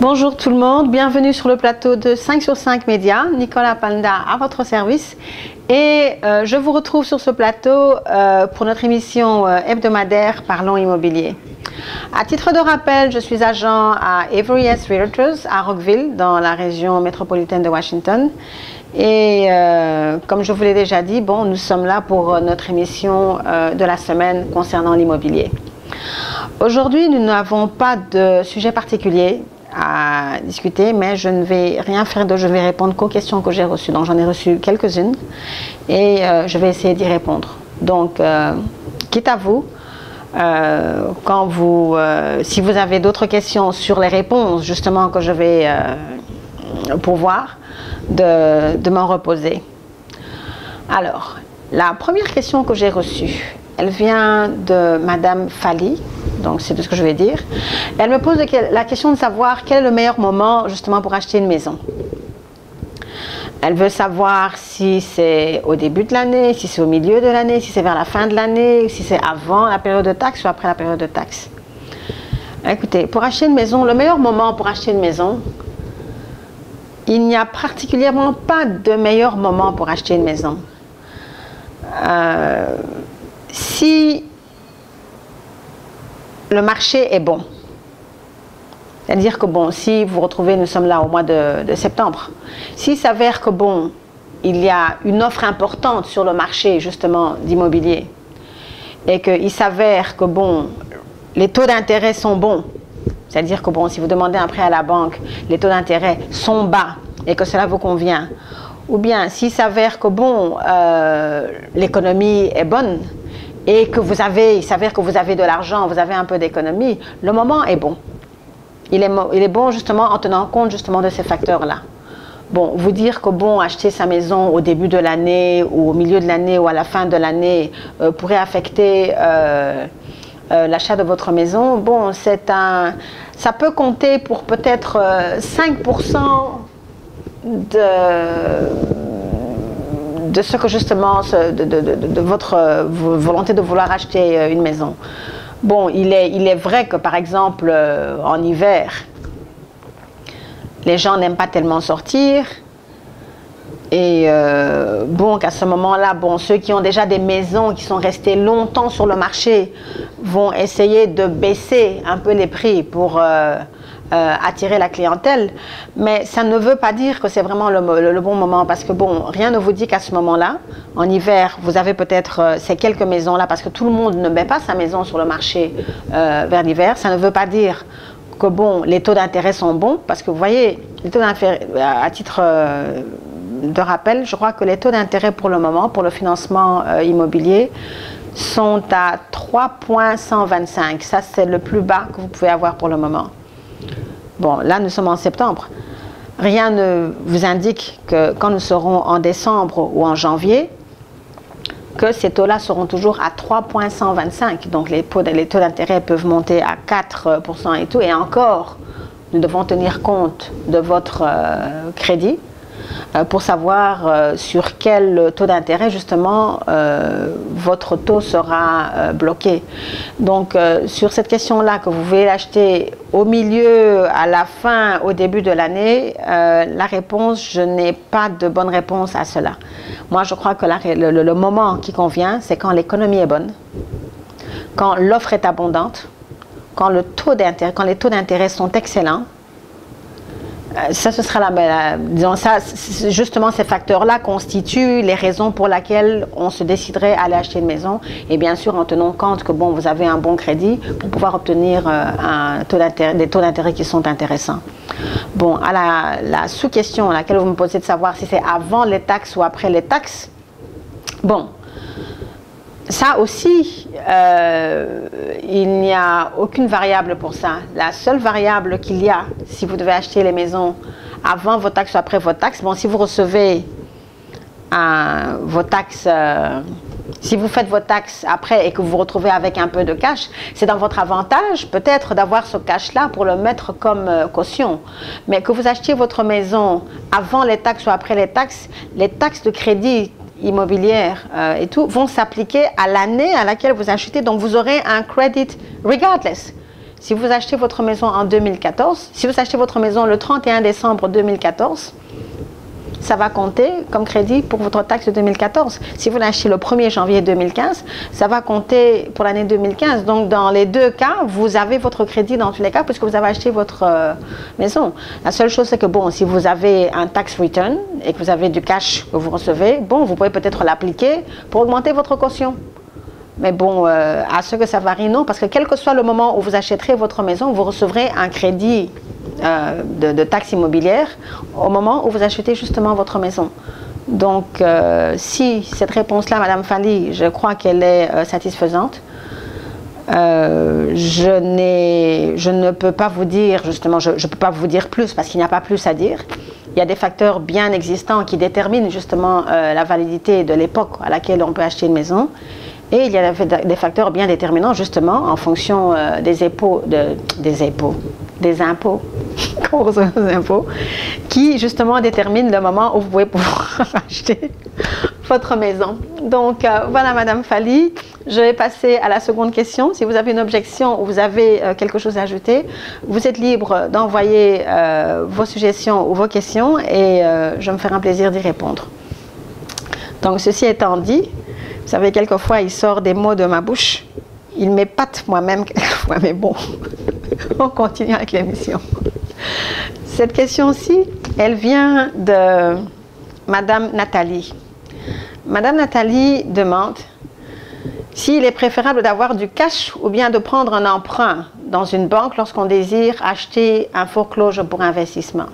Bonjour tout le monde, bienvenue sur le plateau de 5 sur 5 médias, Nicolas Panda à votre service. Et je vous retrouve sur ce plateau pour notre émission hebdomadaire Parlons Immobilier. À titre de rappel, je suis agent à Avery S. Realtors à Rockville, dans la région métropolitaine de Washington. Et comme je vous l'ai déjà dit, bon, nous sommes là pour notre émission de la semaine concernant l'immobilier. Aujourd'hui, nous n'avons pas de sujet particulier à discuter, mais je ne vais rien faire d'autre, je vais répondre qu'aux questions que j'ai reçues. Donc j'en ai reçu quelques-unes et je vais essayer d'y répondre. Donc, quitte à vous, si vous avez d'autres questions sur les réponses justement que je vais pourvoir, de m'en reposer. Alors, la première question que j'ai reçue, elle vient de Madame Fali. Donc, c'est tout ce que je vais dire. Elle me pose la question de savoir quel est le meilleur moment justement pour acheter une maison. Elle veut savoir si c'est au début de l'année, si c'est au milieu de l'année, si c'est vers la fin de l'année, si c'est avant la période de taxe ou après la période de taxe. Écoutez, pour acheter une maison, le meilleur moment pour acheter une maison, il n'y a particulièrement pas de meilleur moment pour acheter une maison. Si le marché est bon, c'est-à-dire que bon, si vous retrouvez, nous sommes là au mois de septembre, s'il s'avère que bon, il y a une offre importante sur le marché justement d'immobilier et qu'il s'avère que bon, les taux d'intérêt sont bons, c'est-à-dire que bon, si vous demandez un prêt à la banque, les taux d'intérêt sont bas et que cela vous convient, ou bien s'il s'avère que bon, l'économie est bonne, et que il s'avère que vous avez de l'argent, vous avez un peu d'économie, le moment est bon. Il est bon justement en tenant compte justement de ces facteurs-là. Bon, vous dire que bon, acheter sa maison au début de l'année ou au milieu de l'année ou à la fin de l'année pourrait affecter l'achat de votre maison, bon, ça peut compter pour peut-être 5% de ce que justement, de votre volonté de vouloir acheter une maison. Bon, il est vrai que par exemple, en hiver, les gens n'aiment pas tellement sortir. Et bon, qu'à ce moment-là, bon, ceux qui ont déjà des maisons qui sont restées longtemps sur le marché vont essayer de baisser un peu les prix pour attirer la clientèle, mais ça ne veut pas dire que c'est vraiment le bon moment, parce que bon, rien ne vous dit qu'à ce moment-là, en hiver, vous avez peut-être ces quelques maisons-là, parce que tout le monde ne met pas sa maison sur le marché vers l'hiver. Ça ne veut pas dire que bon, les taux d'intérêt sont bons, parce que vous voyez, les taux d'intérêt, à titre de rappel, je crois que les taux d'intérêt pour le moment, pour le financement immobilier, sont à 3,125. Ça, c'est le plus bas que vous pouvez avoir pour le moment. Bon, là, nous sommes en septembre. Rien ne vous indique que quand nous serons en décembre ou en janvier, que ces taux-là seront toujours à 3,125. Donc, les taux d'intérêt peuvent monter à 4% et tout. Et encore, nous devons tenir compte de votre crédit pour savoir sur quel taux d'intérêt, justement, votre taux sera bloqué. Donc, sur cette question-là, que vous voulez l'acheter au milieu, à la fin, au début de l'année, la réponse, je n'ai pas de bonne réponse à cela. Moi, je crois que le moment qui convient, c'est quand l'économie est bonne, quand l'offre est abondante, quand les taux d'intérêt sont excellents. Ça, ce sera disons ça, justement, ces facteurs-là constituent les raisons pour lesquelles on se déciderait à aller acheter une maison. Et bien sûr, en tenant compte que bon, vous avez un bon crédit pour pouvoir obtenir des taux d'intérêt qui sont intéressants. Bon, à la sous-question à laquelle vous me posez de savoir si c'est avant les taxes ou après les taxes, bon, ça aussi, il n'y a aucune variable pour ça. La seule variable qu'il y a, si vous devez acheter les maisons avant vos taxes ou après vos taxes, bon, si vous recevez vos taxes, si vous faites vos taxes après et que vous vous retrouvez avec un peu de cash, c'est dans votre avantage peut-être d'avoir ce cash-là pour le mettre comme caution. Mais que vous achetiez votre maison avant les taxes ou après les taxes de crédit immobilière et tout vont s'appliquer à l'année à laquelle vous achetez. Donc vous aurez un credit regardless. si vous achetez votre maison en 2014, si vous achetez votre maison le 31 décembre 2014, ça va compter comme crédit pour votre taxe de 2014. Si vous l'achetez le 1er janvier 2015, ça va compter pour l'année 2015. Donc, dans les deux cas, vous avez votre crédit dans tous les cas puisque vous avez acheté votre maison. La seule chose, c'est que, bon, si vous avez un tax return et que vous avez du cash que vous recevez, bon, vous pouvez peut-être l'appliquer pour augmenter votre caution. Mais bon, à ce que ça varie, non, parce que quel que soit le moment où vous achèterez votre maison, vous recevrez un crédit de taxe immobilière au moment où vous achetez justement votre maison. Donc, si cette réponse-là, Madame Fally, je crois qu'elle est satisfaisante, je ne peux pas vous dire, justement, je ne peux pas vous dire plus parce qu'il n'y a pas plus à dire. Il y a des facteurs bien existants qui déterminent justement la validité de l'époque à laquelle on peut acheter une maison. Et il y a des facteurs bien déterminants justement en fonction des impôts, qui justement déterminent le moment où vous pouvez pouvoir acheter votre maison. Donc voilà Madame Fally, je vais passer à la seconde question. Si vous avez une objection ou vous avez quelque chose à ajouter, vous êtes libre d'envoyer vos suggestions ou vos questions et je me ferai un plaisir d'y répondre. Donc ceci étant dit, vous savez, quelquefois, il sort des mots de ma bouche. Il m'épate moi-même quelquefois, mais bon, on continue avec l'émission. Cette question-ci, elle vient de Madame Nathalie. Madame Nathalie demande s'il est préférable d'avoir du cash ou bien de prendre un emprunt dans une banque lorsqu'on désire acheter un foreclosure pour investissement.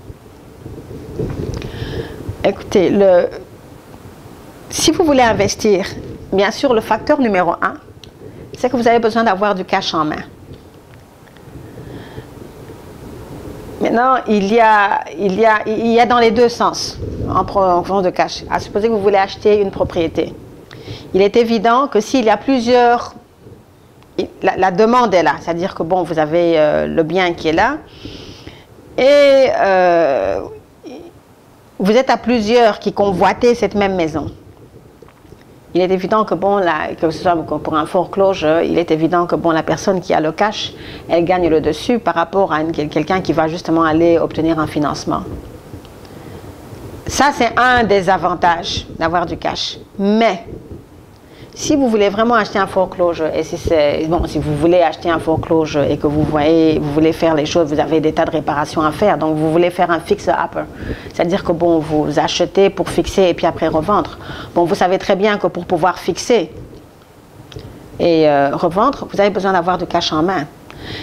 Écoutez, si vous voulez investir, bien sûr, le facteur numéro 1, c'est que vous avez besoin d'avoir du cash en main. Maintenant, il y a dans les deux sens, en fonction de cash. À supposer que vous voulez acheter une propriété. Il est évident que s'il y a plusieurs... La demande est là, c'est-à-dire que bon, vous avez le bien qui est là, et vous êtes à plusieurs qui convoitez cette même maison. Il est évident que bon, que ce soit pour un foreclosure, il est évident que bon, la personne qui a le cash, elle gagne le dessus par rapport à quelqu'un qui va justement aller obtenir un financement. Ça, c'est un des avantages d'avoir du cash. Mais si vous voulez vraiment acheter un foreclosure, et si vous voulez acheter un foreclosure et que vous voulez faire les choses, vous avez des tas de réparations à faire, donc vous voulez faire un fixer-upper, c'est-à-dire que bon, vous achetez pour fixer et puis après revendre. Bon, vous savez très bien que pour pouvoir fixer et revendre, vous avez besoin d'avoir du cash en main.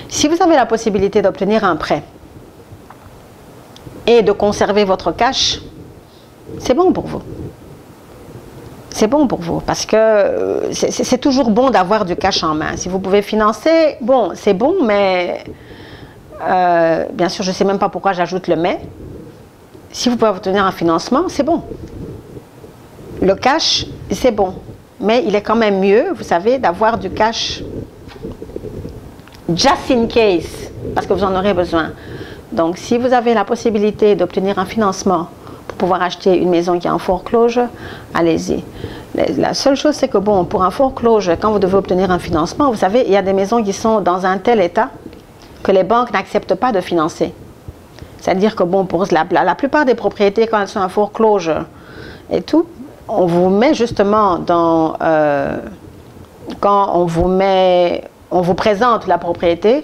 Si vous avez la possibilité d'obtenir un prêt et de conserver votre cash, c'est bon pour vous. C'est bon pour vous parce que c'est toujours bon d'avoir du cash en main. Si vous pouvez financer, bon, c'est bon, mais bien sûr, je ne sais même pas pourquoi j'ajoute le mais. Si vous pouvez obtenir un financement, c'est bon. Le cash, c'est bon. Mais il est quand même mieux, vous savez, d'avoir du cash just in case, parce que vous en aurez besoin. Donc, si vous avez la possibilité d'obtenir un financement pour pouvoir acheter une maison qui est en foreclosure, allez-y. La seule chose, c'est que bon, pour un foreclosure, quand vous devez obtenir un financement, vous savez, il y a des maisons qui sont dans un tel état que les banques n'acceptent pas de financer. C'est-à-dire que bon, pour la plupart des propriétés, quand elles sont en foreclosure et tout, on vous met justement dans... quand on vous présente la propriété,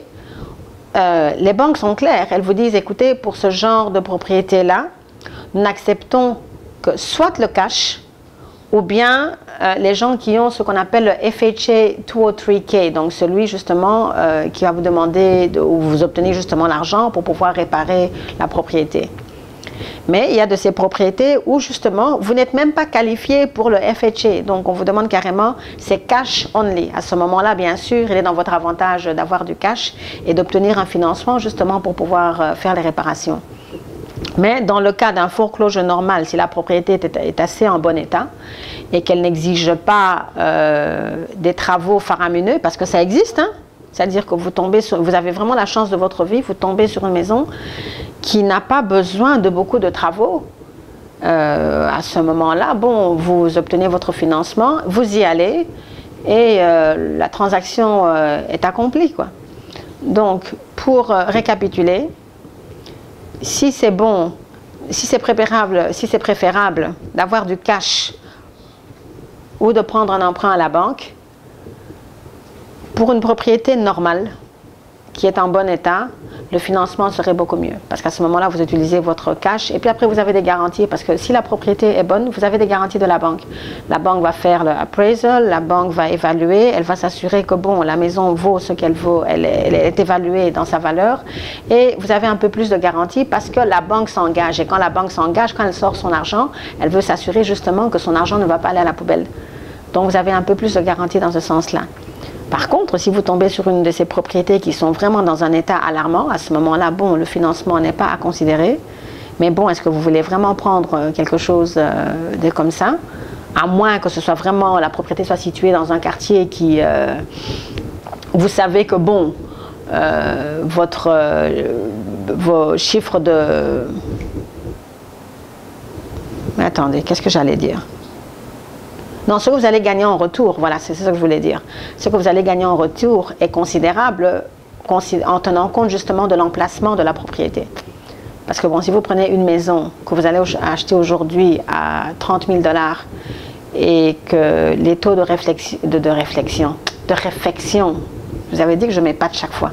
les banques sont claires. Elles vous disent, écoutez, pour ce genre de propriété-là, nous n'acceptons que soit le cash, ou bien les gens qui ont ce qu'on appelle le FHA 203K, donc celui justement qui va vous demander, où vous obtenez justement l'argent pour pouvoir réparer la propriété. Mais il y a de ces propriétés où justement vous n'êtes même pas qualifié pour le FHA, donc on vous demande carrément c'est cash only. À ce moment-là, bien sûr, il est dans votre avantage d'avoir du cash et d'obtenir un financement justement pour pouvoir faire les réparations. Mais dans le cas d'un foreclosure normal, si la propriété est assez en bon état et qu'elle n'exige pas des travaux faramineux, parce que ça existe, hein, c'est-à-dire que vous avez vraiment la chance de votre vie, vous tombez sur une maison qui n'a pas besoin de beaucoup de travaux. À ce moment-là, bon, vous obtenez votre financement, vous y allez et la transaction est accomplie, quoi. Donc, pour récapituler, si c'est bon, si c'est préférable d'avoir du cash ou de prendre un emprunt à la banque, pour une propriété normale, qui est en bon état, le financement serait beaucoup mieux. Parce qu'à ce moment-là, vous utilisez votre cash et puis après, vous avez des garanties. Parce que si la propriété est bonne, vous avez des garanties de la banque. La banque va faire le appraisal, la banque va évaluer, elle va s'assurer que bon, la maison vaut ce qu'elle vaut, elle est évaluée dans sa valeur. Et vous avez un peu plus de garanties parce que la banque s'engage. Et quand la banque s'engage, quand elle sort son argent, elle veut s'assurer justement que son argent ne va pas aller à la poubelle. Donc, vous avez un peu plus de garanties dans ce sens-là. Par contre, si vous tombez sur une de ces propriétés qui sont vraiment dans un état alarmant, à ce moment-là, bon, le financement n'est pas à considérer. Mais bon, est-ce que vous voulez vraiment prendre quelque chose de comme ça? À moins que ce soit vraiment, la propriété soit située dans un quartier qui, vous savez que bon, vos chiffres de... Mais attendez, qu'est-ce que j'allais dire? Non, ce que vous allez gagner en retour, voilà, c'est ça que je voulais dire. Ce que vous allez gagner en retour est considérable en tenant compte justement de l'emplacement de la propriété. Parce que bon, si vous prenez une maison que vous allez acheter aujourd'hui à 30 000 $ et que les taux de réflexion, vous avez dit que je m'épate chaque fois.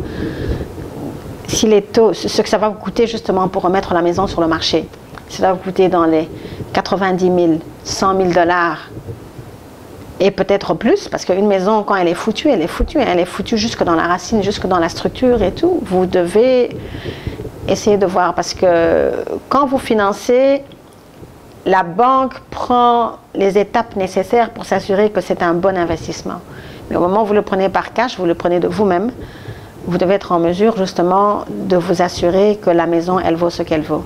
Si les taux, ce que ça va vous coûter justement pour remettre la maison sur le marché, ça va vous coûter dans les 90 000, 100 000 $. Et peut-être plus, parce qu'une maison, quand elle est foutue, elle est foutue. Elle est foutue jusque dans la racine, jusque dans la structure et tout. Vous devez essayer de voir, parce que quand vous financez, la banque prend les étapes nécessaires pour s'assurer que c'est un bon investissement. Mais au moment où vous le prenez par cash, vous le prenez de vous-même, vous devez être en mesure justement de vous assurer que la maison, elle vaut ce qu'elle vaut.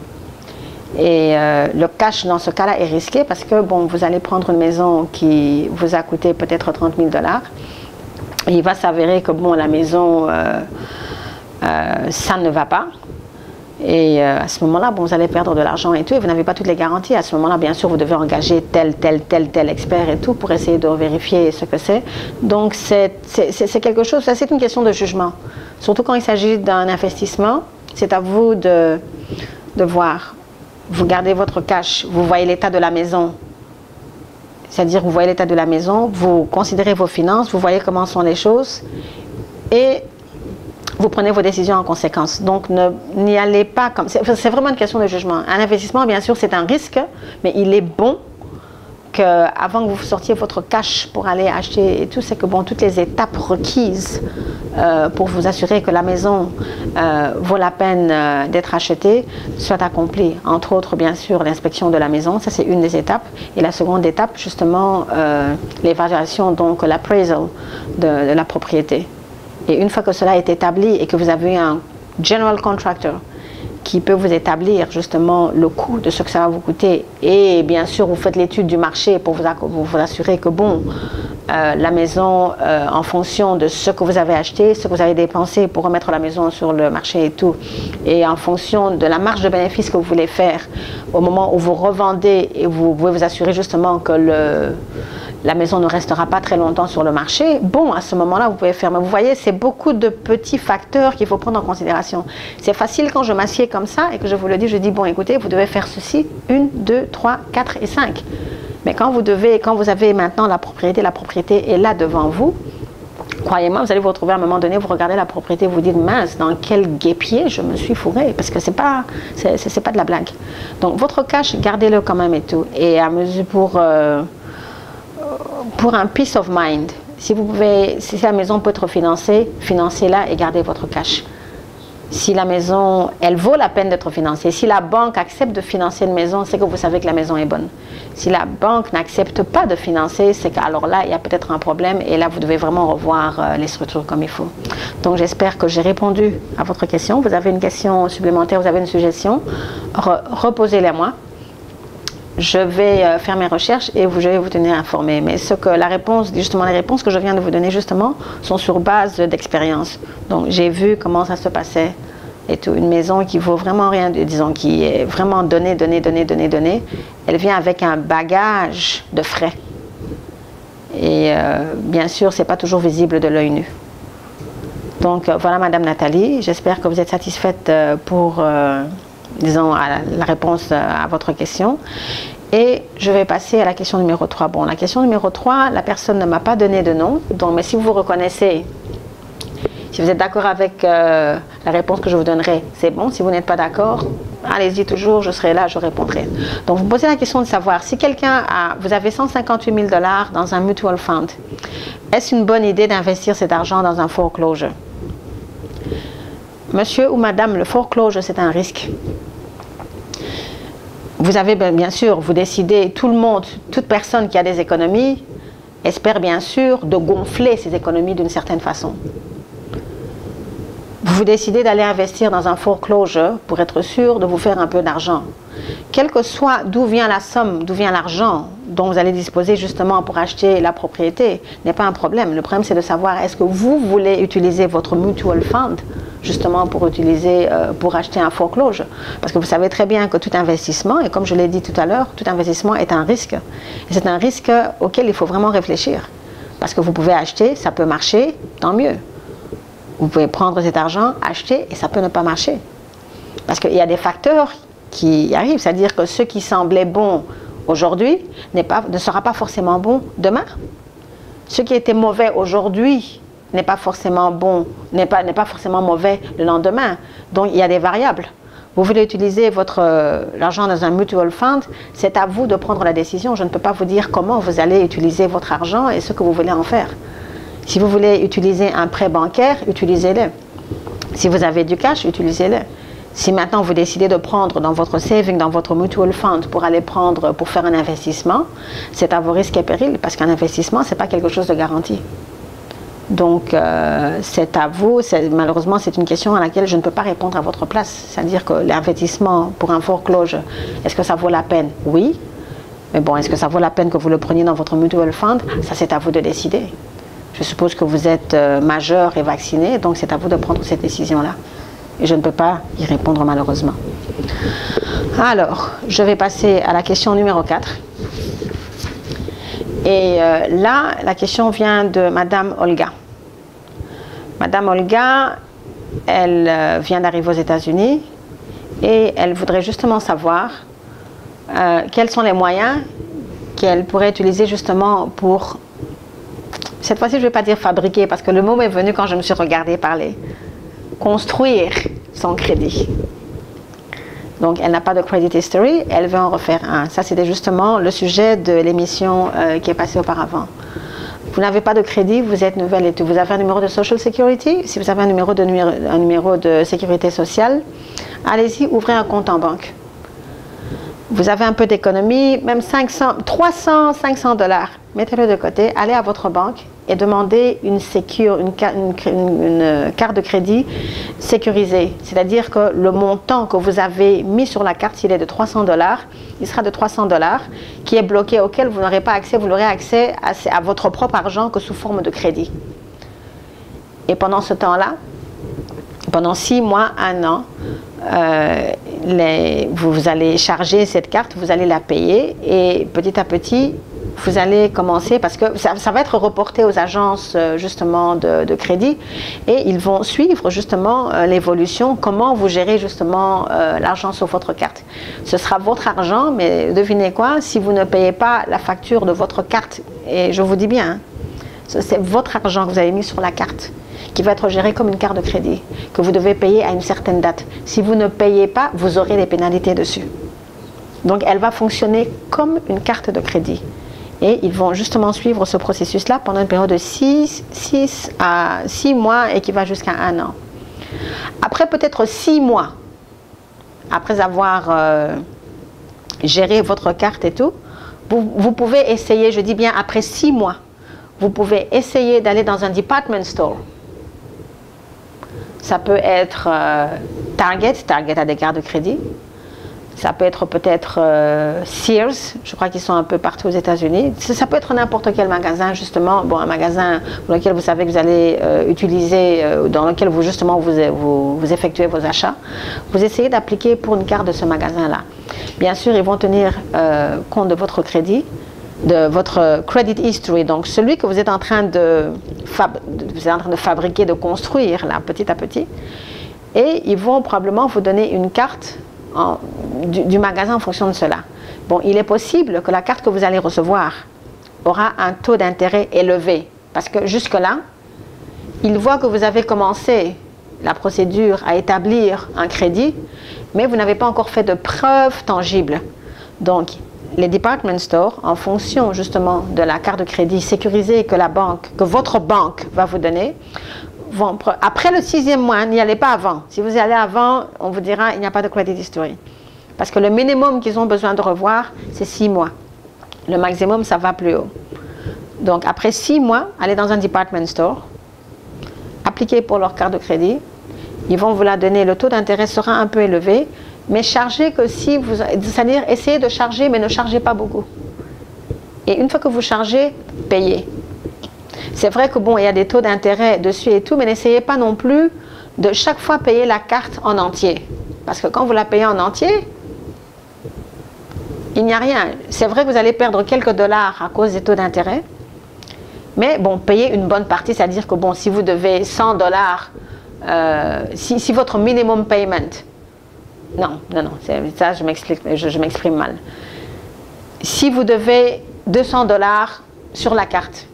Et le cash dans ce cas-là est risqué parce que bon, vous allez prendre une maison qui vous a coûté peut-être 30 000 $. Et il va s'avérer que bon, la maison, ça ne va pas. Et à ce moment-là, bon, vous allez perdre de l'argent et tout, et vous n'avez pas toutes les garanties. À ce moment-là, bien sûr, vous devez engager tel expert et tout pour essayer de vérifier ce que c'est. Donc, c'est quelque chose, c'est une question de jugement. Surtout quand il s'agit d'un investissement, c'est à vous de voir. Vous gardez votre cash, vous voyez l'état de la maison. C'est-à-dire, vous voyez l'état de la maison, vous considérez vos finances, vous voyez comment sont les choses, et vous prenez vos décisions en conséquence. Donc, n'y allez pas comme... C'est vraiment une question de jugement. Un investissement, bien sûr, c'est un risque, mais il est bon qu'avant que vous sortiez votre cash pour aller acheter et tout, c'est que bon, toutes les étapes requises pour vous assurer que la maison vaut la peine d'être achetée soient accomplies. Entre autres, bien sûr, l'inspection de la maison, ça c'est une des étapes. Et la seconde étape, justement, l'évaluation, donc l'appraisal de la propriété. Et une fois que cela est établi et que vous avez un general contractor qui peut vous établir justement le coût de ce que ça va vous coûter, et bien sûr vous faites l'étude du marché pour vous assurer que bon, la maison en fonction de ce que vous avez acheté, ce que vous avez dépensé pour remettre la maison sur le marché et tout, et en fonction de la marge de bénéfice que vous voulez faire au moment où vous revendez, et vous pouvez vous assurer justement que la maison ne restera pas très longtemps sur le marché, bon, à ce moment-là, vous pouvez faire. Mais vous voyez, c'est beaucoup de petits facteurs qu'il faut prendre en considération. C'est facile quand je m'assieds comme ça et que je vous le dis, je dis, bon, écoutez, vous devez faire ceci, 1, 2, 3, 4 et 5. Mais quand vous avez maintenant la propriété est là devant vous, croyez-moi, vous allez vous retrouver à un moment donné, vous regardez la propriété, vous dites, mince, dans quel guêpier je me suis fourré, parce que c'est pas de la blague. Donc, votre cash, gardez-le quand même et tout. Et à mesure pour un peace of mind, si la maison peut être financée, financez-la et gardez votre cash. Si la maison, elle vaut la peine d'être financée, si la banque accepte de financer une maison, c'est que vous savez que la maison est bonne. Si la banque n'accepte pas de financer, c'est qu'alors là, il y a peut-être un problème et là, vous devez vraiment revoir les structures comme il faut. Donc, j'espère que j'ai répondu à votre question. Vous avez une question supplémentaire, vous avez une suggestion, reposez-la moi. Je vais faire mes recherches et je vais vous tenir informé. Mais les réponses que je viens de vous donner justement sont sur base d'expérience. Donc j'ai vu comment ça se passait et tout. Une maison qui vaut vraiment rien, disons, qui est vraiment donnée, elle vient avec un bagage de frais. Et bien sûr, c'est pas toujours visible de l'œil nu. Donc voilà Madame Nathalie, j'espère que vous êtes satisfaite pour, disons, la réponse à votre question. Et je vais passer à la question numéro 3. Bon, la question numéro 3, la personne ne m'a pas donné de nom, donc, mais si vous vous reconnaissez, si vous êtes d'accord avec la réponse que je vous donnerai, c'est bon. Si vous n'êtes pas d'accord, allez-y toujours, je serai là, je répondrai. Donc vous posez la question de savoir si quelqu'un a, vous avez 158 000 $ dans un mutual fund, est-ce une bonne idée d'investir cet argent dans un foreclosure? Monsieur ou madame, le foreclosure, c'est un risque. Vous avez bien sûr, vous décidez, tout le monde, toute personne qui a des économies, espère bien sûr de gonfler ses économies d'une certaine façon. Vous décidez d'aller investir dans un foreclosure pour être sûr de vous faire un peu d'argent. Quel que soit d'où vient la somme, d'où vient l'argent dont vous allez disposer justement pour acheter la propriété, n'est pas un problème. Le problème, c'est de savoir est-ce que vous voulez utiliser votre mutual fund justement pour acheter un foreclosure. Parce que vous savez très bien que tout investissement, et comme je l'ai dit tout à l'heure, tout investissement est un risque. Et c'est un risque auquel il faut vraiment réfléchir. Parce que vous pouvez acheter, ça peut marcher, tant mieux. Vous pouvez prendre cet argent, acheter, et ça peut ne pas marcher. Parce qu'il y a des facteurs qui arrivent, c'est-à-dire que ce qui semblait bon aujourd'hui ne sera pas forcément bon demain. Ce qui était mauvais aujourd'hui n'est pas forcément bon, n'est pas forcément mauvais le lendemain. Donc il y a des variables. Vous voulez utiliser l'argent dans un mutual fund, c'est à vous de prendre la décision. Je ne peux pas vous dire comment vous allez utiliser votre argent et ce que vous voulez en faire. Si vous voulez utiliser un prêt bancaire, utilisez-le. Si vous avez du cash, utilisez-le. Si maintenant vous décidez de prendre dans votre saving, dans votre mutual fund pour faire un investissement, c'est à vos risques et périls parce qu'un investissement, ce n'est pas quelque chose de garanti. Donc, c'est à vous. Malheureusement, c'est une question à laquelle je ne peux pas répondre à votre place. C'est-à-dire que l'investissement pour un foreclosure, est-ce que ça vaut la peine? Oui. Mais bon, est-ce que ça vaut la peine que vous le preniez dans votre mutual fund? Ça, c'est à vous de décider. Je suppose que vous êtes majeur et vacciné, donc c'est à vous de prendre cette décision-là. Et je ne peux pas y répondre malheureusement. Alors, je vais passer à la question numéro 4. Et là, la question vient de Madame Olga. Madame Olga, elle vient d'arriver aux États-Unis et elle voudrait justement savoir quels sont les moyens qu'elle pourrait utiliser justement pour... Cette fois-ci, je ne vais pas dire fabriquer parce que le mot m'est venu quand je me suis regardée parler. Construire son crédit. Donc, elle n'a pas de credit history, elle veut en refaire un. Ça, c'était justement le sujet de l'émission qui est passée auparavant. Vous n'avez pas de crédit, vous êtes nouvelle et tout. Vous avez un numéro de Social Security. Si vous avez un numéro de sécurité sociale, allez-y, ouvrez un compte en banque. Vous avez un peu d'économie, même 300, 500 $. Mettez-le de côté, allez à votre banque et demandez une carte de crédit sécurisée. C'est-à-dire que le montant que vous avez mis sur la carte, s'il est de 300 $, il sera de 300 $, qui est bloqué, auquel vous n'aurez pas accès, vous n'aurez accès à votre propre argent que sous forme de crédit. Et pendant ce temps-là, pendant 6 mois, 1 an, vous allez charger cette carte, vous allez la payer et petit à petit, vous allez commencer, parce que ça va être reporté aux agences justement de crédit et ils vont suivre justement l'évolution, comment vous gérez justement l'argent sur votre carte. Ce sera votre argent, mais devinez quoi, si vous ne payez pas la facture de votre carte, et je vous dis bien, hein, c'est votre argent que vous avez mis sur la carte, qui va être géré comme une carte de crédit, que vous devez payer à une certaine date. Si vous ne payez pas, vous aurez des pénalités dessus. Donc elle va fonctionner comme une carte de crédit. Et ils vont justement suivre ce processus-là pendant une période de 6 mois et qui va jusqu'à 1 an. Après peut-être 6 mois, après avoir géré votre carte et tout, vous pouvez essayer, je dis bien après 6 mois, vous pouvez essayer d'aller dans un department store. Ça peut être Target a des cartes de crédit. Ça peut être peut-être Sears, je crois qu'ils sont un peu partout aux États-Unis. Ça peut être n'importe quel magasin, justement, bon, un magasin dans lequel vous savez que vous allez utiliser, dans lequel vous justement vous effectuez vos achats. Vous essayez d'appliquer pour une carte de ce magasin-là. Bien sûr, ils vont tenir compte de votre crédit. de votre credit history, donc celui que vous êtes en train de fabriquer, de construire là, petit à petit. Et ils vont probablement vous donner une carte du magasin en fonction de cela. Bon, il est possible que la carte que vous allez recevoir aura un taux d'intérêt élevé, parce que jusque-là, ils voient que vous avez commencé la procédure à établir un crédit, mais vous n'avez pas encore fait de preuves tangibles. Donc, les department stores, en fonction justement de la carte de crédit sécurisée que votre banque va vous donner, après le 6e mois, n'y allez pas avant. Si vous y allez avant, on vous dira il n'y a pas de credit history. Parce que le minimum qu'ils ont besoin de revoir, c'est 6 mois. Le maximum, ça va plus haut. Donc, après 6 mois, allez dans un department store, appliquez pour leur carte de crédit. Ils vont vous la donner. Le taux d'intérêt sera un peu élevé, mais chargez que si vous... C'est-à-dire, essayez de charger, mais ne chargez pas beaucoup. Et une fois que vous chargez, payez. C'est vrai que bon, il y a des taux d'intérêt dessus et tout, mais n'essayez pas non plus de chaque fois payer la carte en entier. Parce que quand vous la payez en entier, il n'y a rien. C'est vrai que vous allez perdre quelques dollars à cause des taux d'intérêt, mais bon, payez une bonne partie, c'est-à-dire que bon, si vous devez 100 dollars, si votre minimum payment, non, ça je m'exprime mal. Si vous devez 200 dollars sur la carte,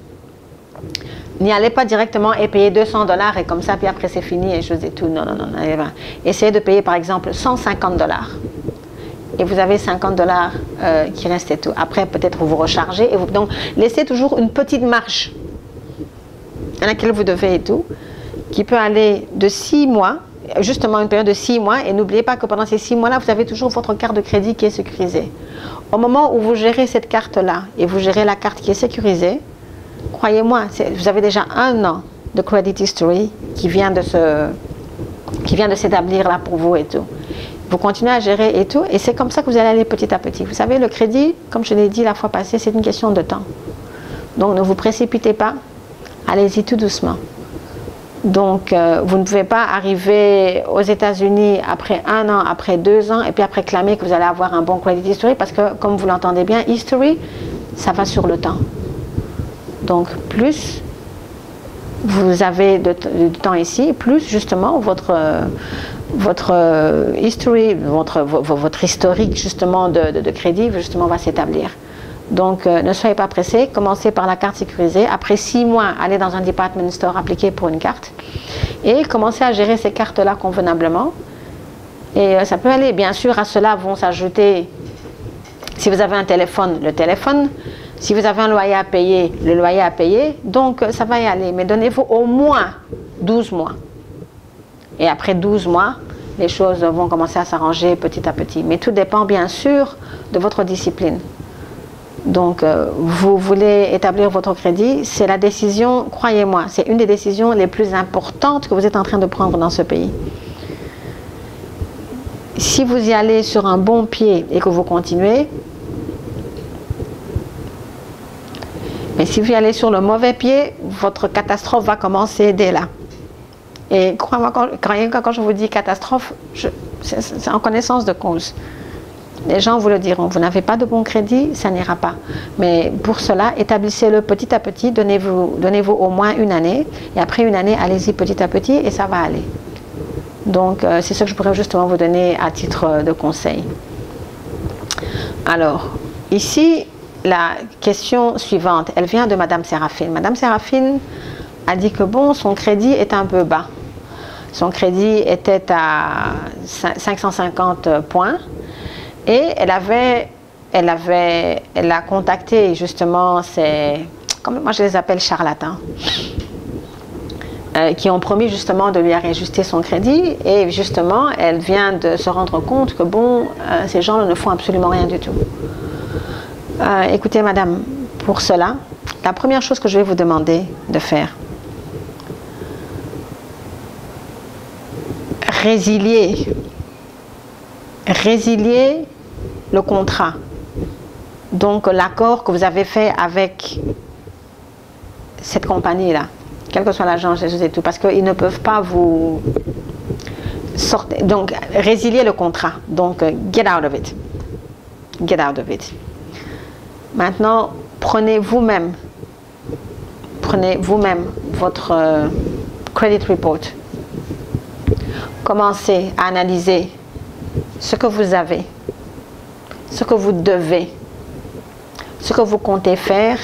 n'y allez pas directement et payer 200 dollars et comme ça, puis après c'est fini et choses et tout. Non. Essayez de payer par exemple 150 dollars. Et vous avez 50 dollars qui restent et tout. Après, peut-être vous rechargez. Donc, laissez toujours une petite marge à laquelle vous devez et tout, qui peut aller de 6 mois, justement une période de 6 mois. Et n'oubliez pas que pendant ces 6 mois-là, vous avez toujours votre carte de crédit qui est sécurisée. Au moment où vous gérez cette carte-là et vous gérez la carte qui est sécurisée, croyez-moi, vous avez déjà 1 an de credit history qui vient de s'établir là pour vous et tout. Vous continuez à gérer et tout, et c'est comme ça que vous allez aller petit à petit. Vous savez, le crédit, comme je l'ai dit la fois passée, c'est une question de temps. Donc, ne vous précipitez pas, allez-y tout doucement. Donc, vous ne pouvez pas arriver aux États-Unis après 1 an, après 2 ans, et puis après clamer que vous allez avoir un bon credit history, parce que, comme vous l'entendez bien, history, ça va sur le temps. Donc, plus vous avez de temps ici, plus justement votre history, votre historique justement de crédit justement va s'établir. Donc ne soyez pas pressés, commencez par la carte sécurisée. Après 6 mois, allez dans un department store, appliquer pour une carte et commencez à gérer ces cartes-là convenablement. Et ça peut aller, bien sûr, à cela vont s'ajouter, si vous avez un téléphone, le téléphone. Si vous avez un loyer à payer, le loyer à payer, donc ça va y aller. Mais donnez-vous au moins 12 mois. Et après 12 mois, les choses vont commencer à s'arranger petit à petit. Mais tout dépend bien sûr de votre discipline. Donc, vous voulez établir votre crédit, c'est la décision, croyez-moi, c'est une des décisions les plus importantes que vous êtes en train de prendre dans ce pays. Si vous y allez sur un bon pied et que vous continuez, mais si vous y allez sur le mauvais pied, votre catastrophe va commencer dès là. Et croyez-moi, quand je vous dis catastrophe, c'est en connaissance de cause. Les gens vous le diront, vous n'avez pas de bon crédit, ça n'ira pas. Mais pour cela, établissez-le petit à petit, donnez-vous au moins 1 année, et après 1 année, allez-y petit à petit, et ça va aller. Donc, c'est ce que je pourrais justement vous donner à titre de conseil. Alors, ici, la question suivante, elle vient de Madame Séraphine. Madame Séraphine a dit que bon, son crédit est un peu bas. Son crédit était à 550 points et elle a contacté justement comme moi je les appelle charlatans, qui ont promis justement de lui réajuster son crédit et justement elle vient de se rendre compte que bon, ces gens ne font absolument rien du tout. Écoutez madame, pour cela, la première chose que je vais vous demander de faire, résilier le contrat, donc l'accord que vous avez fait avec cette compagnie-là, quelle que soit l'agence et tout, parce qu'ils ne peuvent pas vous sortir, donc résilier le contrat, donc get out of it. Maintenant, prenez vous-même votre credit report. Commencez à analyser ce que vous avez, ce que vous devez, ce que vous comptez faire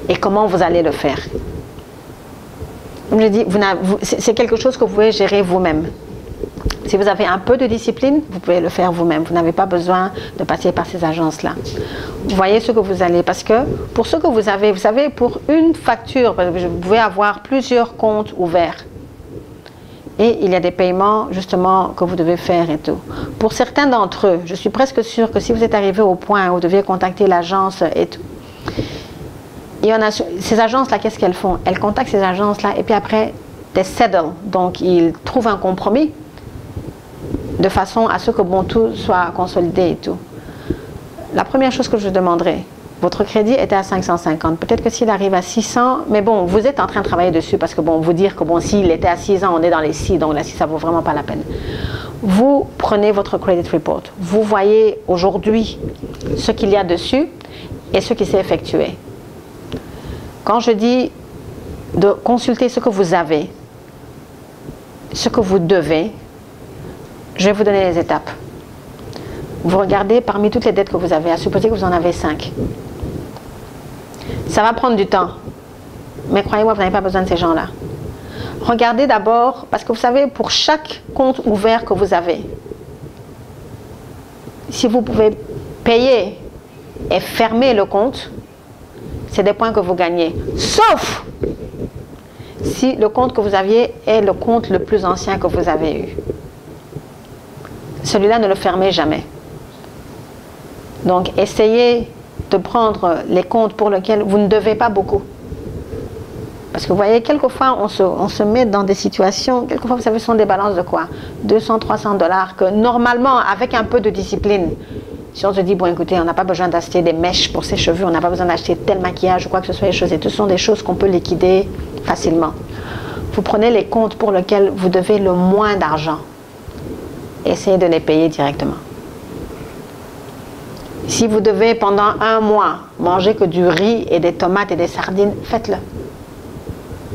et comment vous allez le faire. Comme je dis, c'est quelque chose que vous pouvez gérer vous-même. Si vous avez un peu de discipline, vous pouvez le faire vous-même. Vous n'avez pas besoin de passer par ces agences-là. Vous voyez ce que vous allez, parce que pour ce que vous savez, pour une facture, vous pouvez avoir plusieurs comptes ouverts. Et il y a des paiements, justement, que vous devez faire et tout. Pour certains d'entre eux, je suis presque sûre que si vous êtes arrivé au point où vous deviez contacter l'agence et tout, il y en a, ces agences-là, qu'est-ce qu'elles font? Elles contactent ces agences-là et puis après, they settle. Donc, ils trouvent un compromis de façon à ce que bon, tout soit consolidé et tout. La première chose que je demanderais, votre crédit était à 550. Peut-être que s'il arrive à 600, mais bon, vous êtes en train de travailler dessus parce que bon, vous dire que bon, s'il était à 6 ans, on est dans les 6, donc là, si ça vaut vraiment pas la peine. Vous prenez votre credit report. Vous voyez aujourd'hui ce qu'il y a dessus et ce qui s'est effectué. Quand je dis de consulter ce que vous avez, ce que vous devez, je vais vous donner les étapes. Vous regardez parmi toutes les dettes que vous avez, à supposer que vous en avez 5. Ça va prendre du temps. Mais croyez-moi, vous n'avez pas besoin de ces gens-là. Regardez d'abord, parce que vous savez, pour chaque compte ouvert que vous avez, si vous pouvez payer et fermer le compte, c'est des points que vous gagnez. Sauf si le compte que vous aviez est le compte le plus ancien que vous avez eu. Celui-là, ne le fermez jamais. Donc, essayez de prendre les comptes pour lesquels vous ne devez pas beaucoup. Parce que vous voyez, quelquefois, on se met dans des situations, quelquefois, vous savez, ce sont des balances de quoi? 200, 300 $, que normalement, avec un peu de discipline, si on se dit, bon, écoutez, on n'a pas besoin d'acheter des mèches pour ses cheveux, on n'a pas besoin d'acheter tel maquillage ou quoi que ce soit, les choses, et tout, ce sont des choses qu'on peut liquider facilement. Vous prenez les comptes pour lesquels vous devez le moins d'argent. Essayez de les payer directement. Si vous devez pendant un mois manger que du riz et des tomates et des sardines, faites-le.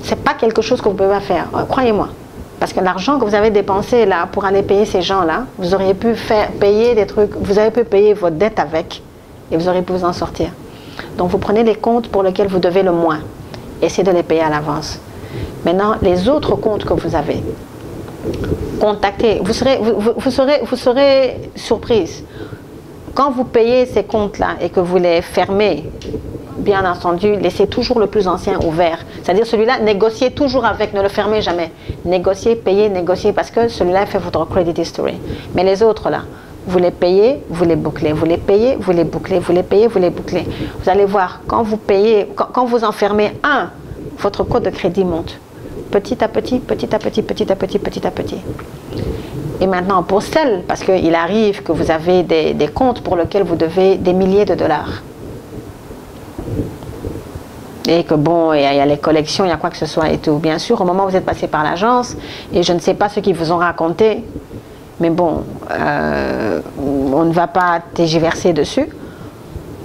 Ce n'est pas quelque chose que vous pouvez pas faire, croyez-moi. Parce que l'argent que vous avez dépensé là pour aller payer ces gens-là, vous auriez pu payer des trucs, vous avez pu payer votre dette avec et vous auriez pu vous en sortir. Donc vous prenez les comptes pour lesquels vous devez le moins. Essayez de les payer à l'avance. Maintenant, les autres comptes que vous avez, contactez, vous serez surprise. Quand vous payez ces comptes-là et que vous les fermez, bien entendu, laissez toujours le plus ancien ouvert. C'est-à-dire celui-là, négociez toujours avec, ne le fermez jamais. Négociez, payez, négociez, parce que celui-là fait votre credit history. Mais les autres là, vous les payez, vous les bouclez. Vous les payez, vous les bouclez. Vous les payez, vous les bouclez. Vous allez voir, quand vous payez, quand vous en fermez un, votre code de crédit monte. Petit à petit, petit à petit, petit à petit, petit à petit. Et maintenant, pour celles, parce qu'il arrive que vous avez des comptes pour lesquels vous devez des milliers de dollars. Et que bon, il y a les collections, il y a quoi que ce soit et tout. Bien sûr, au moment où vous êtes passé par l'agence, et je ne sais pas ce qu'ils vous ont raconté, mais bon, on ne va pas tergiverser dessus.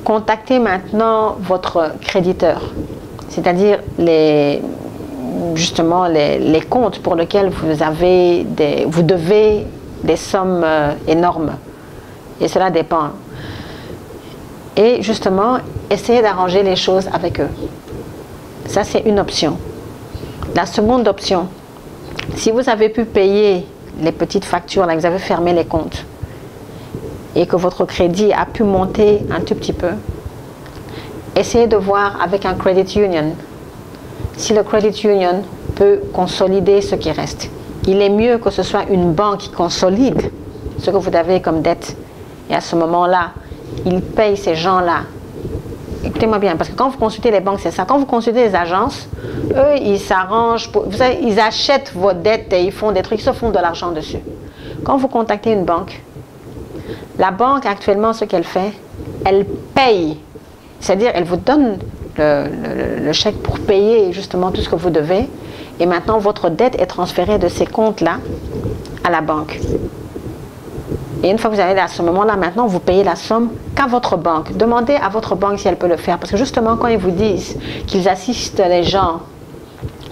Contactez maintenant votre créditeur, c'est-à-dire justement les comptes pour lesquels vous devez des sommes énormes. Et cela dépend. Et justement, essayez d'arranger les choses avec eux. Ça, c'est une option. La seconde option, si vous avez pu payer les petites factures, là, vous avez fermé les comptes, et que votre crédit a pu monter un tout petit peu, essayez de voir avec un credit union si le credit union peut consolider ce qui reste. Il est mieux que ce soit une banque qui consolide ce que vous avez comme dette. Et à ce moment-là, il paye ces gens-là. Écoutez-moi bien, parce que quand vous consultez les banques, c'est ça. Quand vous consultez les agences, eux, ils s'arrangent, vous savez, ils achètent vos dettes et ils font des trucs, ils se font de l'argent dessus. Quand vous contactez une banque, la banque actuellement, ce qu'elle fait, elle paye. C'est-à-dire, elle vous donne le chèque pour payer justement tout ce que vous devez. Et maintenant, votre dette est transférée de ces comptes-là à la banque. Et une fois que vous allez à ce moment-là, maintenant, vous payez la somme qu'à votre banque. Demandez à votre banque si elle peut le faire. Parce que justement, quand ils vous disent qu'ils assistent les gens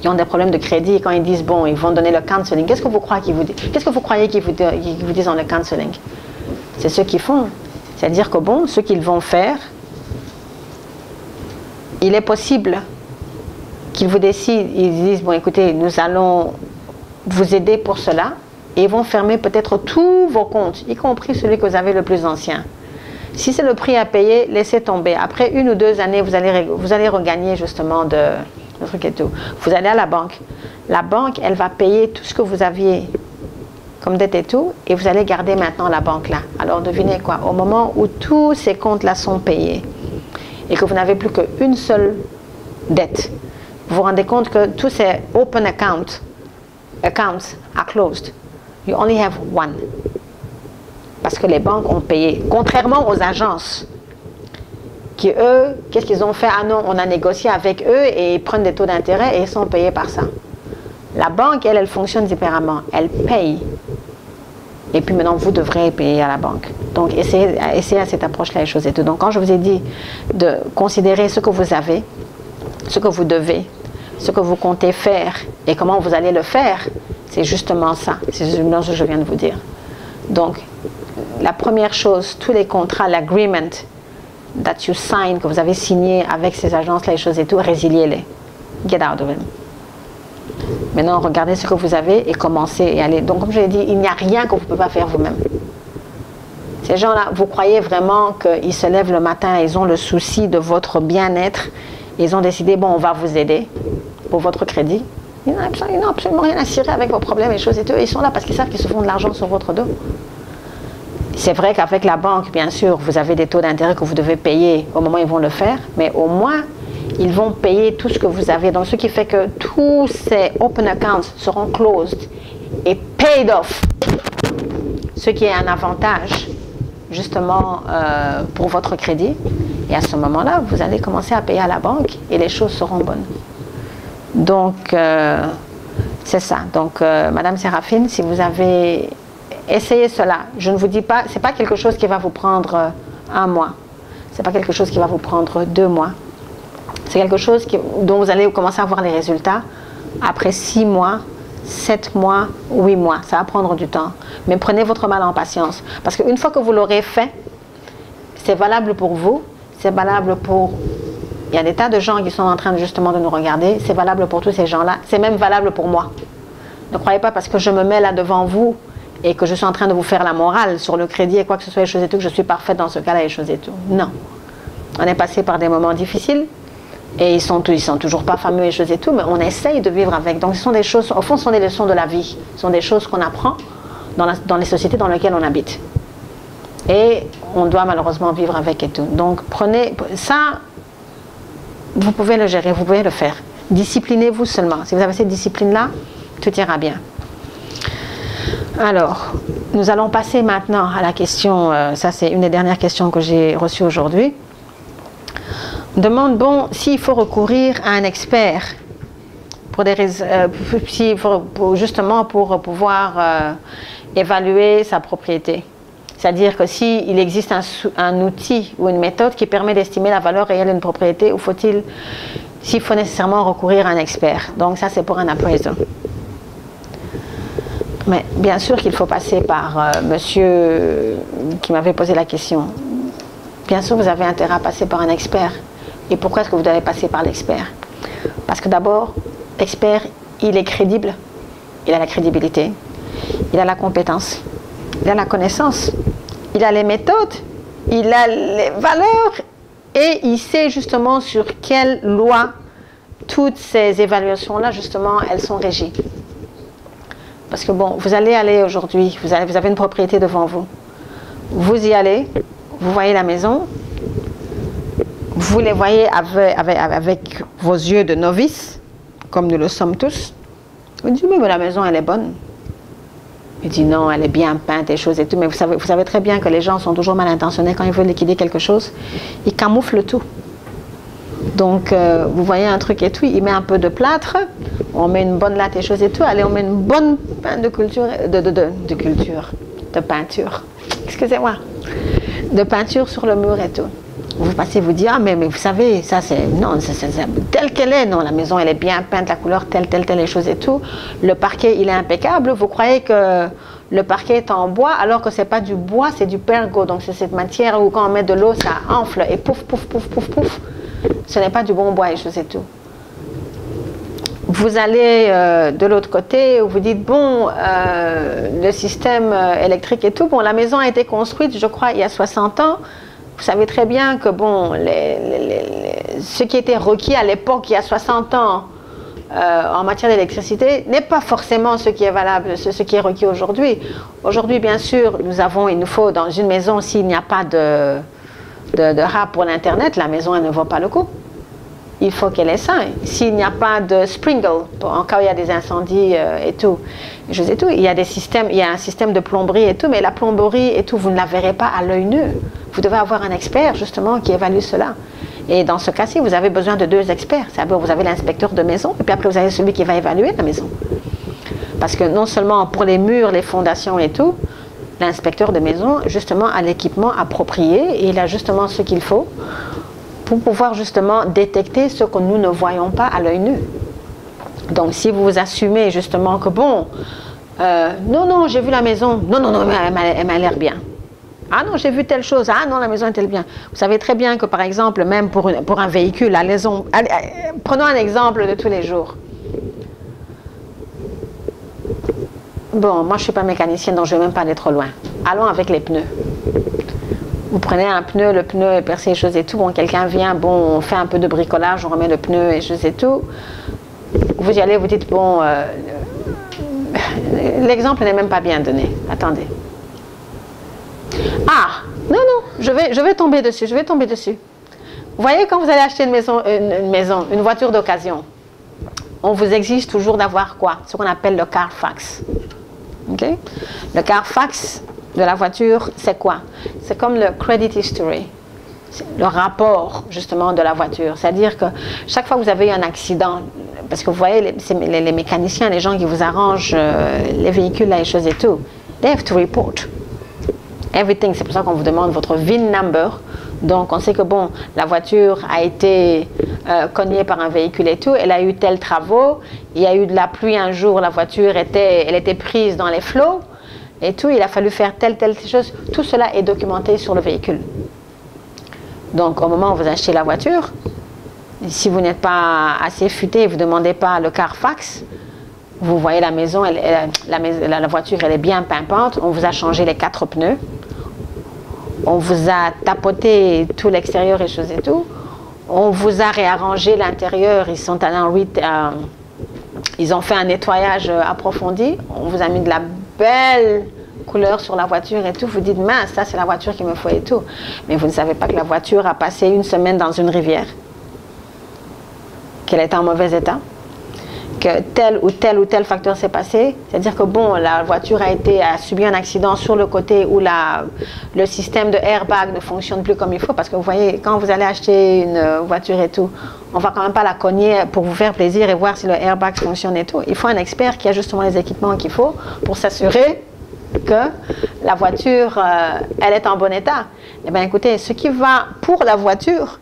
qui ont des problèmes de crédit, et quand ils disent, bon, ils vont donner le counseling, qu'est-ce que vous croyez qu'ils vous disent? Qu'est-ce que vous croyez qu'ils vous disent dans le counseling? C'est ce qu'ils font. C'est-à-dire que, bon, ce qu'ils vont faire, il est possible qu'ils vous décident, ils disent, bon, écoutez, nous allons vous aider pour cela, et ils vont fermer peut-être tous vos comptes, y compris celui que vous avez le plus ancien. Si c'est le prix à payer, laissez tomber. Après 1 ou 2 années, vous allez regagner justement de truc et tout. Vous allez à la banque. La banque, elle va payer tout ce que vous aviez comme dette et tout, et vous allez garder maintenant la banque là. Alors devinez quoi, au moment où tous ces comptes-là sont payés, et que vous n'avez plus qu'une seule dette, vous vous rendez compte que tous ces open accounts are closed. You only have one. Parce que les banques ont payé. Contrairement aux agences, qui eux, qu'est-ce qu'ils ont fait? Ah non, on a négocié avec eux et ils prennent des taux d'intérêt et ils sont payés par ça. La banque, elle fonctionne différemment. Elle paye. Et puis maintenant, vous devrez payer à la banque. Donc, essayez à cette approche-là les choses et tout. Donc, quand je vous ai dit de considérer ce que vous avez, ce que vous devez, ce que vous comptez faire et comment vous allez le faire, c'est justement ça. C'est justement ce que je viens de vous dire. Donc, la première chose, tous les contrats, l'agreement that you sign, que vous avez signé avec ces agences-là, les choses et tout, résiliez-les. Get out of them. Maintenant, regardez ce que vous avez et commencez et allez. Donc, comme je l'ai dit, il n'y a rien que vous ne pouvez pas faire vous-même. Ces gens-là, vous croyez vraiment qu'ils se lèvent le matin, ils ont le souci de votre bien-être, ils ont décidé, bon, on va vous aider pour votre crédit. Ils n'ont absolument rien à cirer avec vos problèmes et choses et tout. Ils sont là parce qu'ils savent qu'ils se font de l'argent sur votre dos. C'est vrai qu'avec la banque, bien sûr, vous avez des taux d'intérêt que vous devez payer au moment où ils vont le faire, mais au moins, ils vont payer tout ce que vous avez. Donc, ce qui fait que tous ces open accounts seront closed et paid off. Ce qui est un avantage, justement, pour votre crédit. Et à ce moment-là, vous allez commencer à payer à la banque et les choses seront bonnes. Donc, c'est ça. Donc, Madame Séraphine, si vous avez essayé cela, je ne vous dis pas, c'est pas quelque chose qui va vous prendre 1 mois. C'est pas quelque chose qui va vous prendre 2 mois. C'est quelque chose dont vous allez commencer à voir les résultats après 6 mois, 7 mois, 8 mois. Ça va prendre du temps. Mais prenez votre mal en patience. Parce qu'une fois que vous l'aurez fait, c'est valable pour vous, c'est valable pour... Il y a des tas de gens qui sont en train justement de nous regarder. C'est valable pour tous ces gens-là. C'est même valable pour moi. Ne croyez pas parce que je me mets là devant vous et que je suis en train de vous faire la morale sur le crédit et quoi que ce soit, les choses et tout, que je suis parfaite dans ce cas-là, les choses et tout. Non. On est passé par des moments difficiles et ils sont toujours pas fameux, les choses et tout, mais on essaye de vivre avec. Donc ce sont des choses, au fond, ce sont des leçons de la vie. Ce sont des choses qu'on apprend dans les sociétés dans lesquelles on habite. Et on doit malheureusement vivre avec et tout. Donc prenez ça. Vous pouvez le gérer, vous pouvez le faire. Disciplinez-vous seulement. Si vous avez cette discipline-là, tout ira bien. Alors, nous allons passer maintenant à la question, ça c'est une des dernières questions que j'ai reçues aujourd'hui. On demande, bon, s'il faut recourir à un expert pour des raisons, justement pour pouvoir évaluer sa propriété. C'est-à-dire que s'il existe un outil ou une méthode qui permet d'estimer la valeur réelle d'une propriété, ou s'il faut nécessairement recourir à un expert. Donc ça, c'est pour un appraisal. Mais bien sûr qu'il faut passer par monsieur qui m'avait posé la question. Bien sûr, vous avez intérêt à passer par un expert. Et pourquoi est-ce que vous devez passer par l'expert? Parce que d'abord, l'expert, il est crédible. Il a la crédibilité. Il a la compétence. Il a la connaissance, il a les méthodes, il a les valeurs et il sait justement sur quelle loi toutes ces évaluations-là, justement, elles sont régies. Parce que bon, vous allez aller aujourd'hui, vous avez une propriété devant vous. Vous y allez, vous voyez la maison, vous les voyez avec vos yeux de novice, comme nous le sommes tous. Vous dites, mais la maison, elle est bonne. Il dit non, elle est bien peinte et choses et tout, mais vous savez très bien que les gens sont toujours mal intentionnés quand ils veulent liquider quelque chose. Ils camouflent tout. Donc, vous voyez un truc et tout, il met un peu de plâtre, on met une bonne latte et choses et tout, allez, on met une bonne peinte de culture, de peinture. Excusez-moi. De peinture sur le mur et tout. Vous passez vous dire, ah mais vous savez, ça c'est, non, c'est telle qu'elle est, non, la maison elle est bien peinte, la couleur telle, les choses et tout. Le parquet il est impeccable, vous croyez que le parquet est en bois alors que c'est pas du bois, c'est du pergo, donc c'est cette matière où quand on met de l'eau ça enfle et pouf, pouf, pouf, pouf, pouf. Ce n'est pas du bon bois et choses et tout. Vous allez de l'autre côté où vous dites, bon, le système électrique et tout, bon, la maison a été construite, je crois, il y a 60 ans. Vous savez très bien que bon, ce qui était requis à l'époque, il y a 60 ans, en matière d'électricité, n'est pas forcément ce qui est valable, ce qui est requis aujourd'hui. Aujourd'hui, bien sûr, il nous faut dans une maison, s'il n'y a pas de rap pour l'Internet, la maison, elle ne vaut pas le coup. Il faut qu'elle ait ça. S'il n'y a pas de sprinkle, en cas où il y a des incendies et tout, il y a des systèmes, il y a un système de plomberie et tout, mais la plomberie et tout, vous ne la verrez pas à l'œil nu. Vous devez avoir un expert, justement, qui évalue cela. Et dans ce cas-ci, vous avez besoin de 2 experts. C'est-à-dire, vous avez l'inspecteur de maison, et puis après, vous avez celui qui va évaluer la maison. Parce que non seulement pour les murs, les fondations et tout, l'inspecteur de maison, justement, a l'équipement approprié, et il a justement ce qu'il faut pour pouvoir justement détecter ce que nous ne voyons pas à l'œil nu. Donc si vous assumez justement que bon, non, j'ai vu la maison, non, elle m'a l'air bien. Ah non, j'ai vu telle chose, ah non, la maison est-elle bien. Vous savez très bien que par exemple, même pour un véhicule, prenons un exemple de tous les jours. Bon, moi je ne suis pas mécanicienne, donc je ne vais même pas aller trop loin. Allons avec les pneus. Vous prenez un pneu, le pneu est percé, choses et tout. Bon, quelqu'un vient, bon, on fait un peu de bricolage, on remet le pneu et choses et tout. Vous y allez, vous dites, bon, l'exemple n'est même pas bien donné. Attendez. Ah, non, je vais tomber dessus, Vous voyez, quand vous allez acheter une voiture d'occasion, on vous exige toujours d'avoir quoi? Ce qu'on appelle le Carfax. Okay? Le Carfax de la voiture, c'est quoi? C'est comme le credit history, le rapport justement de la voiture. C'est-à-dire que chaque fois que vous avez eu un accident, parce que vous voyez les mécaniciens, les gens qui vous arrangent les véhicules, les choses et tout, they have to report everything. C'est pour ça qu'on vous demande votre VIN number. Donc on sait que bon, la voiture a été cognée par un véhicule et tout, elle a eu tels travaux, il y a eu de la pluie un jour, la voiture elle était prise dans les flots et tout, il a fallu faire telle chose. Tout cela est documenté sur le véhicule. Donc au moment où vous achetez la voiture, si vous n'êtes pas assez futé, vous ne demandez pas le Carfax, vous voyez la maison, la voiture elle est bien pimpante, on vous a changé les 4 pneus, on vous a tapoté tout l'extérieur et choses et tout, on vous a réarrangé l'intérieur, ils ont fait un nettoyage approfondi, on vous a mis de la belle couleur sur la voiture et tout, vous dites mince, ça c'est la voiture qu'il me faut et tout, mais vous ne savez pas que la voiture a passé une semaine dans une rivière, qu'elle est en mauvais état, que tel ou tel facteur s'est passé, c'est-à-dire que bon, la voiture a subi un accident sur le côté où le système de airbag ne fonctionne plus comme il faut, parce que vous voyez, quand vous allez acheter une voiture et tout, on va quand même pas la cogner pour vous faire plaisir et voir si le airbag fonctionne et tout. Il faut un expert qui a justement les équipements qu'il faut pour s'assurer que la voiture, elle est en bon état. Eh bien écoutez, ce qui va pour la voiture,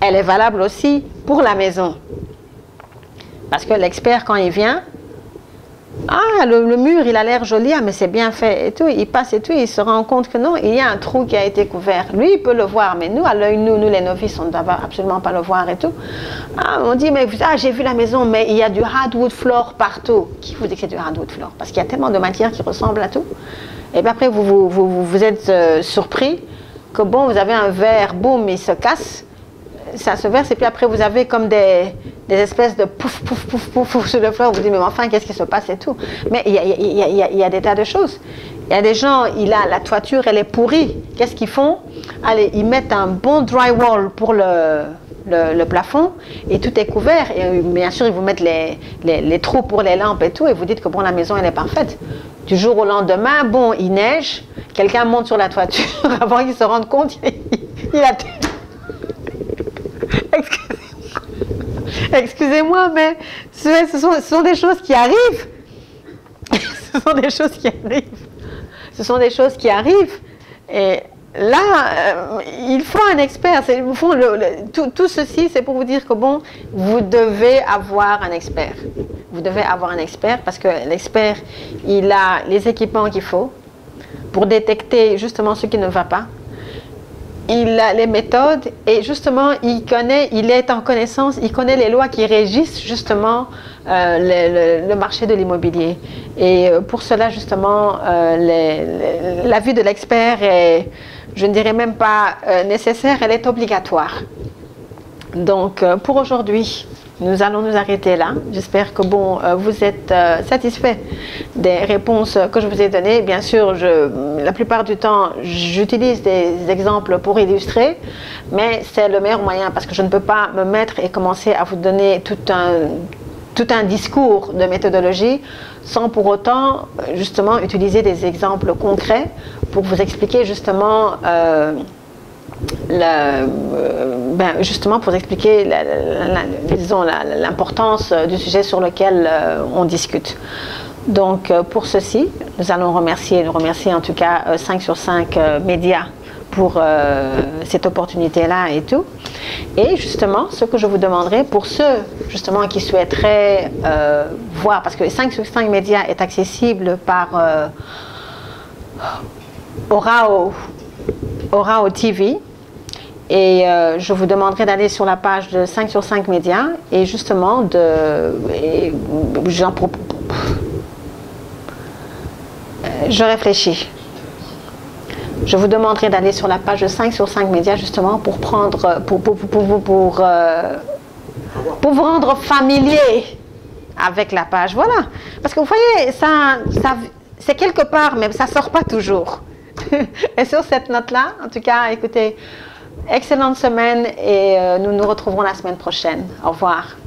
elle est valable aussi pour la maison. Parce que l'expert, quand il vient, ah, le mur, il a l'air joli, ah, mais c'est bien fait et tout, il passe et tout, il se rend compte que non, il y a un trou qui a été couvert. Lui, il peut le voir, mais nous, à l'œil, nous les novices, on ne doit absolument pas le voir et tout. Ah, on dit, mais j'ai vu la maison, mais il y a du hardwood floor partout. Qui vous dit que c'est du hardwood floor? Parce qu'il y a tellement de matières qui ressemblent à tout. Et puis après, vous êtes surpris que bon, vous avez un verre, boum, il se casse. Ça se verse et puis après vous avez comme des espèces de pouf, pouf, pouf, pouf, pouf sur le floor. Vous vous dites, mais enfin, qu'est-ce qui se passe et tout. Mais il y a des tas de choses. Il y a des gens, la toiture, elle est pourrie. Qu'est-ce qu'ils font? Allez, ils mettent un bon drywall pour le plafond et tout est couvert. Et bien sûr, ils vous mettent les trous pour les lampes et tout. Et vous dites que bon, la maison, elle est parfaite. Du jour au lendemain, bon, il neige. Quelqu'un monte sur la toiture avant qu'il se rende compte, il a... Excusez-moi, mais ce sont des choses qui arrivent. Ce sont des choses qui arrivent. Ce sont des choses qui arrivent. Et là, il faut un expert. Au fond, tout ceci, c'est pour vous dire que bon, vous devez avoir un expert. Vous devez avoir un expert parce que l'expert, il a les équipements qu'il faut pour détecter justement ce qui ne va pas. Il a les méthodes et justement, il est en connaissance, il connaît les lois qui régissent justement le marché de l'immobilier. Et pour cela, justement, l'avis de l'expert est, je ne dirais même pas nécessaire, elle est obligatoire. Donc, pour aujourd'hui, nous allons nous arrêter là. J'espère que bon, vous êtes satisfait des réponses que je vous ai données. Bien sûr, la plupart du temps, j'utilise des exemples pour illustrer, mais c'est le meilleur moyen parce que je ne peux pas me mettre et commencer à vous donner tout un discours de méthodologie sans pour autant justement utiliser des exemples concrets pour vous expliquer justement justement pour expliquer l'importance du sujet sur lequel on discute. Donc pour ceci, nous allons remercier en tout cas 5 sur 5 médias pour cette opportunité-là et tout. Et justement, ce que je vous demanderai pour ceux justement qui souhaiteraient voir, parce que 5 sur 5 médias est accessible par Orao TV. Et je vous demanderai d'aller sur la page de 5 sur 5 médias et justement je réfléchis. Je vous demanderai d'aller sur la page de 5 sur 5 médias justement pour vous rendre familier avec la page. Voilà. Parce que vous voyez, ça c'est quelque part, mais ça ne sort pas toujours. Et sur cette note-là, en tout cas, écoutez, excellente semaine et nous nous retrouverons la semaine prochaine. Au revoir.